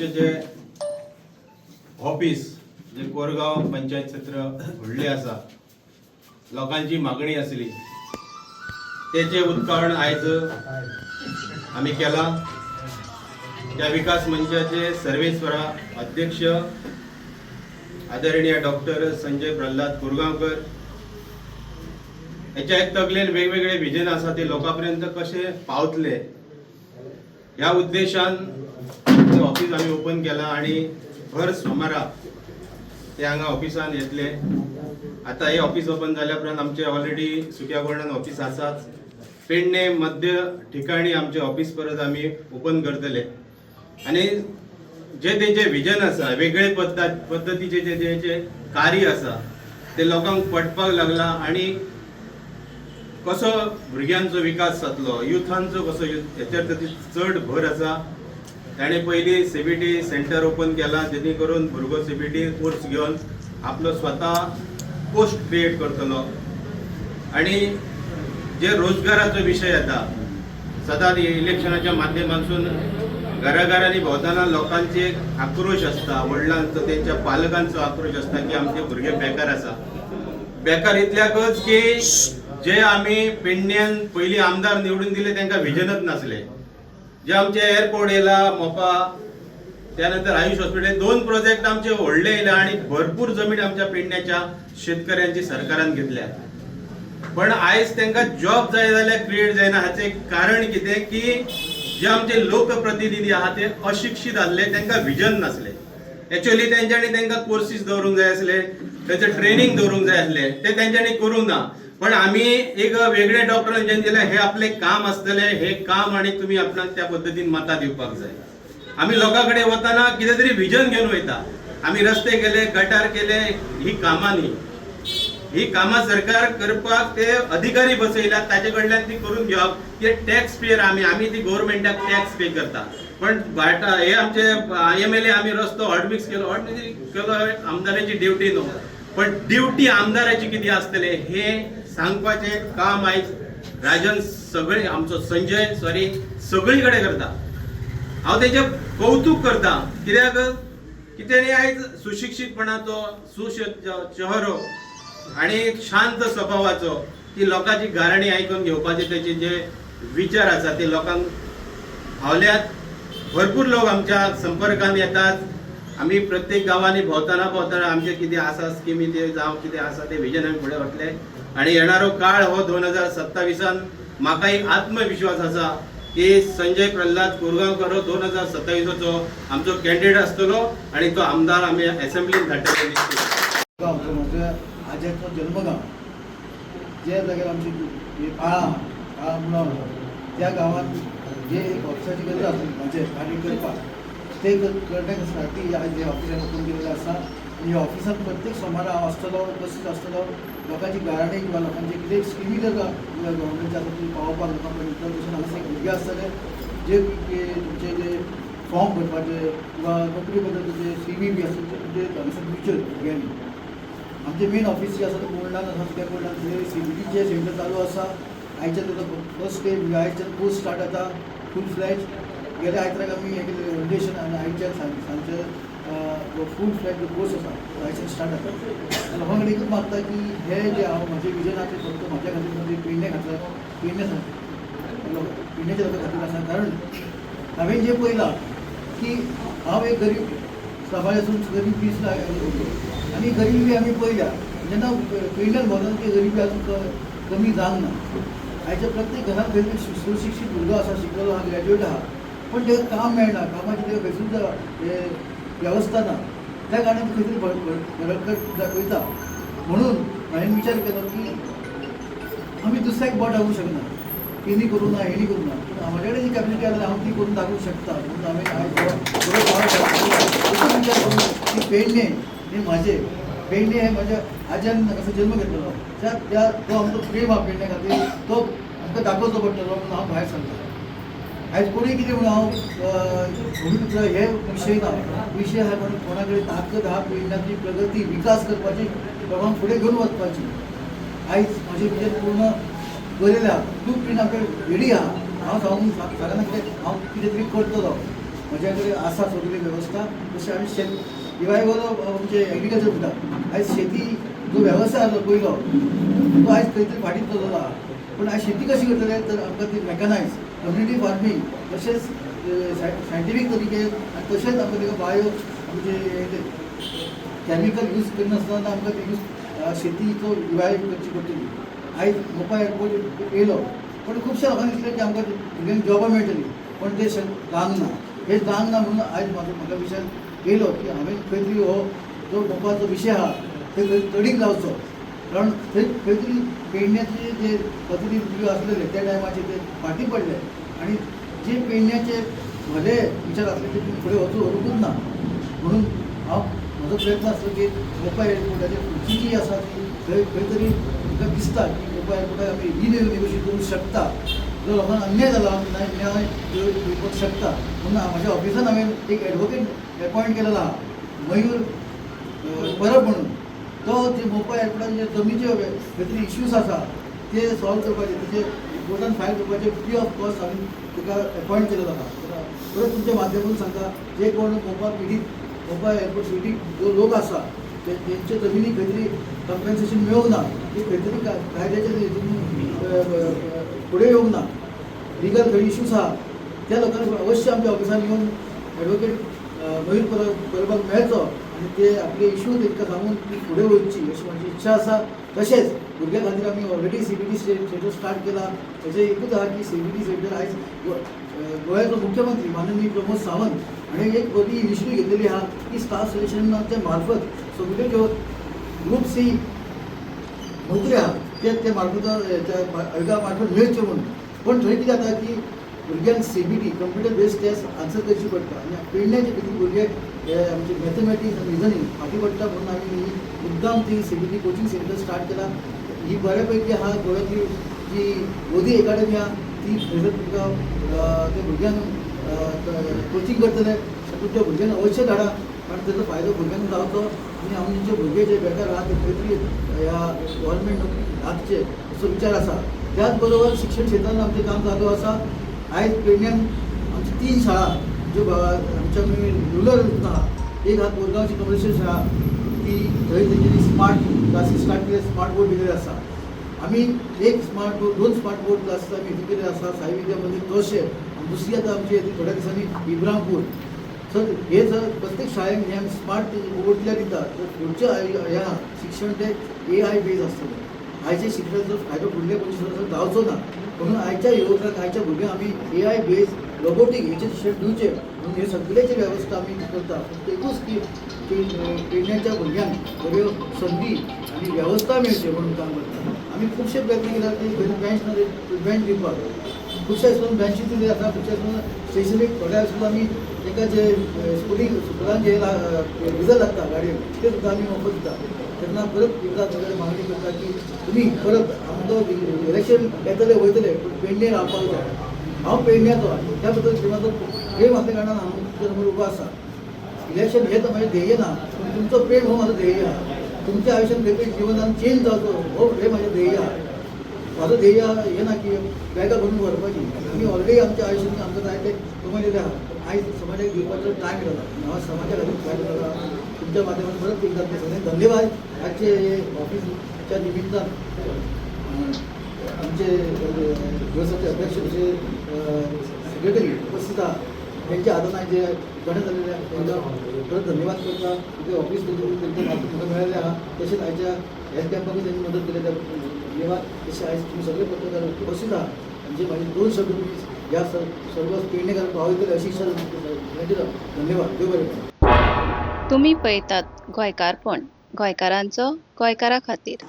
जे ऑफिस जे कोरगाव पंचायत क्षेत्र व्हडले आसा, लोकांची मागणी आसली त्याचे उद्घाटन आयज आम्ही केला। त्या विकास मंचाचे सर्वेस्वरा अध्यक्ष आदरणीय डॉक्टर संजय प्रल्हाद कोरगांवकर याच्या एक तकलेन वेगवेगळे विजन आसा ते लोकांपर्यंत कसे पावतले ह्या उद्देशान ते ऑफिस आम्ही ओपन केला आणि भर सोमारा ते हांगा ऑफिसान येतले। आता हे ऑफिस ओपन जाल्या उपरांत आमचे ऑलरेडी सुक्या कोर्टान ऑफिस आसाच, पेडणे मध्य ठिकाणी आमचे ऑफिस परत आम्ही ओपन करतले आणि जे तेंचे विजन आसा, वेगळे पद्धतीचे जे कार्य आसा ते लोकांक पटपाक लागला आणि कसो भुरग्यांचो विकास जातलो, युथांचो कसो हेचेर चड भर आसा। ताणे पयली सीबीटी सेंटर ओपन केला जेणे करून भुरगो सीबीटी कोर्स घेवन आपलो स्वता पोस्ट क्रिएट करतलो आणि जे रोजगाराचो विषय येता, सदांच इलेक्शनाच्या माध्यमांतून घराघरांनी भोंवताना लोकांचे एक आक्रोश असता, वडिलांचो त्यांच्या पालकांचो आक्रोश असता की आमचे भुरगे बेकार आसा। बेकार इतल्याकच की जे आम्ही पेडण्यान पयली आमदार निवडून दिले तांकां विजनच नासले। जे आमचे एअरपोर्ट येला मोपा, त्यानंतर आयुष हॉस्पिटल, 2 प्रोजेक्ट आमचे व्हडले येयला आणि भरपूर जमीन आमच्या पेडण्याच्या शेतकऱ्यांची सरकारान घेतल्या। पण आयज तांकां जॉब जाय जाल्यार क्रिएट जायना। हाचे कारण कितें की जे आमचे लोकप्रतिनिधी आहात ते अशिक्षित आसले, तांकां विजन नासले। एक्चुअली तेंच्यांनी तांकां कोर्सीस दवरूंक जाय आसले, त्याचे ट्रेनिंग दवरूंक जाय आसले, ते तेंच्यांनी करूंक ना। पण आम्ही एक वेगळे डॉक्टरांनी जें दिलें हे आपले काम आसतले, हे काम आणि तुम्ही आपणाक त्या पद्धतीन मतां दिवपाक जाय। आम्ही लोकांकडे वताना कितें तरी विजन घेवन वयता। आम्ही रस्ते केले, गटार केले, ही कामां न्ही, ही कामां सरकार करपाक ते अधिकारी बसयल्यात, ताचे कडल्यान ती करून घेवप। ते टॅक्स पेयर आमी ती गव्हर्नमेंटाक टॅक्स पे करता। पण हे आमचे IMLA आम्ही रस्तो हॉटमिक्स केलो आमदाराची ड्युटी न्हू, पण ड्युटी आमदाराची किती आसतले हे सांगपाचे काम आयज राजन सगळे आमचो संजय सगळी कडेन करता। हांव तेजे कौतुक करता कित्याक की तेणी आयज सुशिक्षितपणाचो चेहरो आणि शांत स्वभावाचो की लोकांची गाराणी आयकून घेवपाचे तेचे जे विचार आसा ते लोकांक भावल्यात। भरपूर लोक आमच्या संपर्कान येतात। आम्ही प्रत्येक गावांनी भोंवताना आमचे कितें आसा स्किमी ते जावं कितें आसा ते विजन आमी फुडें व्हरतले आणि येणारो काळ हो 2027 म्हाका एक आत्मविश्वास आसा की संजय प्रल्हाद कोरगांवकर 2027चो आमचो कॅन्डिडेट आसतलो आणि तो आमदार आमी असेंब्लीन धाडटले। म्हज्या आज्याचो जन्मगांव जे जाग्यार आमची काळा म्हणून त्या गांवांत जे एक ऑफिसाची गरज आसा म्हणजे कार्य करपाक ते करण्यासाठी आज हे ऑफिसान ओपन केलेलं आसा। आणि ऑफिसात प्रत्येक सोमारा हांव आसतलो, उपस्थित आसतलो। लोकांची गाराणी किंवा लोकांचे कितें स्किमी जर गव्हर्मेंटचे आसा ती पावोवपाक लोकां पर्यंत तशें हांगासर एक भुरगे आसतले जे तुमचे जे फॉर्म भरपाचे किंवा नोकरी बद्दल CV बी आसा म्हणजे हांगासर फ्युचर भुरग्यांनी आमचे मेन ऑफिस जे आसा ते कोर्टान आसा, त्या कोर्टान CBTचे सेंटर चालू आसा। आयच्या ताका फर्स्ट डे आयच्यान कोर्स स्टार्ट जाता फूल फ्लॅज। गेल्या आयताराक आमी हे केलें ओरिएंटेशन आनी आयच्या सांजचे फूल फ्लॅज कोर्स आसा आयच्यान स्टार्ट जाता। लोकां कडेन एकूच मागता की हे जे हांव म्हाजे विजन आसा ते फक्त म्हाज्या खातीर म्हणजे पेडणे पेडण्याच्या लोकां खातीर आसा। कारण हांवें जें पळयलां की हांव एक गरीब समाजासून गरीब पीस आनी गरिबी आमी पळयल्या जेन्ना पेडण्यान भोंवतना ती गरिबी आजून कमी जावंक ना। आयच्या प्रत्येक घरांत खंय तरी सुशिक्षीत भुरगो आसा, शिकलेलो आहा, ग्रॅज्युएट आहा, पण ताका काम मेळना, कामाची ताका खंयसूच वेवस्था ना। त्या कारणान खंय तरी भरकट दाखयता। म्हणून हांवें विचार केलो की आमी दुसऱ्याक बोट दाखोवंक शकना, तेणी करूं ना हेणी करूं ना, पूण म्हाजे कडेन जी कॅपेसिटी आसा हांव ती करून दाखोवंक शकता। म्हणून हांवें आयज विचार करून की पेडणे हे म्हाजे पेडणे हे म्हाज्या आज्यान हांगासर जल्म घेतलेलो, तो आमचो प्रेम आहा पेडणे खातीर, तो आमकां दाखोवचो पडटलो म्हणून हांव भायर सरलो। आयज कोणूय कितें म्हणून हांव हे विशय ना, विशय आहा म्हणून कोणा कडेन ताकद आहा पेडण्याची प्रगती विकास करपाची, लोकांक फुडें घेवन वचपाची। आयज म्हाजें विजन पूर्ण करेलें आहा। तूं बीन आमकां रेडी आहा, हांव सांगूंक सांगना कितें हांव कितें तरी करतलो। म्हज्या कडेन आसा सगळी वेवस्था तशें आमी शेत रिवायवल म्हणजे एग्रीकल्चर म्हणटा आयज शेती जो वेवसाय आसलो पयलो तो आयज खंय तरी फाटीत चललो आहा पूण आयज शेती कशी करतले तर आमकां ती मेकनायज कम्युनिटी फार्मींग तशेंच सायंटिफीक तरिके आनी तशेंच आमकां तिका बायो म्हणजे कॅमिकल यूज करनासतना आमकां ती यूज शेतीचो रिवायव करची पडटली आयज मोपा एअरपोर्ट येयलो पण खुबश्या लोकांक दिसलें की आमकां भुरग्यांक जॉबां मेळटली पण ते जावंक ना हे जावंक ना म्हणून आयज म्हाका विचार येयलो की हांवें खंय तरी हो जो मोपाचो विशय आहा थंय खंय तडीक लावचो कारण थंय खंय तरी पेडण्याचे जे प्रतिनिधी आसलेले त्या टायमाचेर ते फाटीं पडले आनी जे पेडण्याचे भले विचार आसले ते तुमी फुडें वचूंकूच ना म्हणून हांव म्हजो प्रयत्न आसलो की मोपा एअरपोर्टाची फुडची जी आसा ती खंय तरी म्हाका दिसता की मोपा एअरपोर्टाक आमी रिनेगोशिएट करूंक शकता जो लोकांक अन्याय जाला न्याय दिवपाक शकता म्हणून म्हाज्या ऑफिसान हांवें एक एडवोकेट अपॉयंट केलेलो आहा मयूर परब म्हणून तो जे मोपा एअरपोर्टाचे जे जमीचे खंय तरी इश्यूज आसा ते सॉल्व करपाचे तेजे कोर्टान फायल करपाचे फ्री ऑफ कॉस्ट हांवें ताका अपॉयंट केलेलो आहा परत तुमच्या माध्यमातून सांगता जे कोण मोपा एअरपोर्ट सिटीक जो लोक आसा तेंचे जमिनी खंय तरी कंपेन्सेशन मेळूंक ना ते खंय तरी कायद्याच्या हितून फुडें येवंक ना लिगल खंय इश्यूज आहा त्या लोकांक अवश्य आमच्या ऑफिसान येवन एडवोकेट मयूर परबाक मेळचो आनी ते आपले इश्यू तांकां सांगून ती फुडें वयची अशी म्हाजी इच्छा आसा तशेंच भुरग्यां खातीर आमी ऑलरेडी CBT सेंटर स्टार्ट केला तेजें एकूच आहा की CBT सेंटर आयज गोंयाचो मुख्यमंत्री माननीय प्रमोद सावंत हाणें एक बरी इनिशिएटीव घेतलेली आहा की स्टाफ सिलेक्शनाच्या मार्फत सगळ्यो ज्यो ग्रुप C नोकरी आहा ते मार्फत आयोगा मार्फत मेळच्यो म्हणून पण थंय कितें जाता की भुरग्यांक CBT computer based test answer करची पडटा आनी पेडण्याचे कितें भुरगे आमचे मॅथमॅटिक्स आनी रिजनींग फाटीं पडटा म्हणून आमी मुद्दाम ती CBT कोचिंग सेंटर स्टार्ट केला ही बऱ्यापैकी आहा गोव्यातली जी मोदी एकाडेमी आहा ती थंयसर तुमकां त्या भुरग्यांक कोचिंग करतले पूण त्या भुरग्यांक अवश्य धाडा कारण तेजो फायदो भुरग्यांक जावचो आनी आमचे भुरगे जे बेकार आहा ते खंय तरी ह्या गव्हर्मेंट नोकरी लागचे असो विचार आसा त्याच बरोबर शिक्षण क्षेत्रांत आमचें काम चालू आसा आयज पेडण्यान आमची 3 शाळा ज्यो आमच्या रुरल आहा एक आहा कोरगांवची कमर्शियल शाळा ती थंय तेंच्यांनी स्मार्ट क्लासीस स्टार्ट केले स्मार्ट बोर्ड दिलेले आसा आमी एक smart board 2 smart board classes आमी हितून केले आसा साई विद्या मंदिर तोशे आनी दुसरी आतां आमची थोड्या दिसांनी इब्रामपूर सर हे जर प्रत्येक शाळेन हे आमी स्मार्ट बोर्ड दिल्या दिता तर फुडच्या ह्या शिक्षण ते AI बेज आसतलें आयच्या शिक्षणाचो फायदो फुडले 25 वर्सां जावचो ना म्हणून आयच्या युवकांक आयच्या भुरग्यांक आमी AI बेज रोबोटीक हेचेर शिक्षण दिवचें म्हणून हे सगळ्याची वेवस्था आमी करता फक्त एकूच की पेडण्याच्या भुरग्यांक बऱ्यो संदी आनी वेवस्था मेळची म्हणून काम करता आमी खुबशे प्रयत्न केला की खंय बेंच ना बेंच दिवपाक खुबशे स्कूल बेंची दिल्ली आसा खुबशे स्कूल स्पेसिफीक थोड्या स्कूल आमी ताका जे स्कुलांक जे डिझल लागता गाडयेक ते सुद्दां आमी मोफत दिता तेन्ना परत एकदा सगळे मागणी करता की तुमी परत आमचो इलेक्शन येतले वयतले पूण पेडणे रावपाक जाय हांव पेडण्याचो त्या बद्दल म्हाजो प्रेम आसल्या कारणान हांव तुमच्या समोर उबो आसा इलेक्शन हें तर म्हाजें ध्येय ना पूण तुमचो प्रेम हो म्हाजो ध्येय आहा तुमच्या आयुश्यान खंय तरी जिवनान चेंज जावचो हो हें म्हाजें ध्येय आहा म्हाजो ध्येय हें ना की बॅगा भरून व्हरपाची आमी ऑलरेडी आमच्या आयुश्यान आमकां जाय तें कमयलेलें आहा आयज समाजाक दिवपाचो टायम येयलो हांव समाजा खातीर फायदो केला तुमच्या माध्यमांतून परत एकदा सगळ्यांक धन्यवाद आजचे ऑफिसच्या निमित्तान आमचे दिवसाचे अध्यक्ष तसे सेक्रेटरी उपस्थित आहा त्यांच्या हातान जे घडत जालेले तांकां परत धन्यवाद करता तुमचे ऑफिस तेंच्या माध्यमांतून म्हाका मेळ्ळेलें आहा तशेंच आयच्या हेल्थ कॅम्पाकूय तेंची मदत केली त्या धन्यवाद तशें आयज तुमी सगळे पत्रकार उपस्थित आहा म्हणजे म्हाजे 2 शब्द तुमी ह्या सर्व पेडणेकार पावयतले अशी इच्छा धन्यवाद देव बरें करूं. तुम्ही पळयतात गोंयकारपण गोंयकारांचो गोंयकारा खातीर.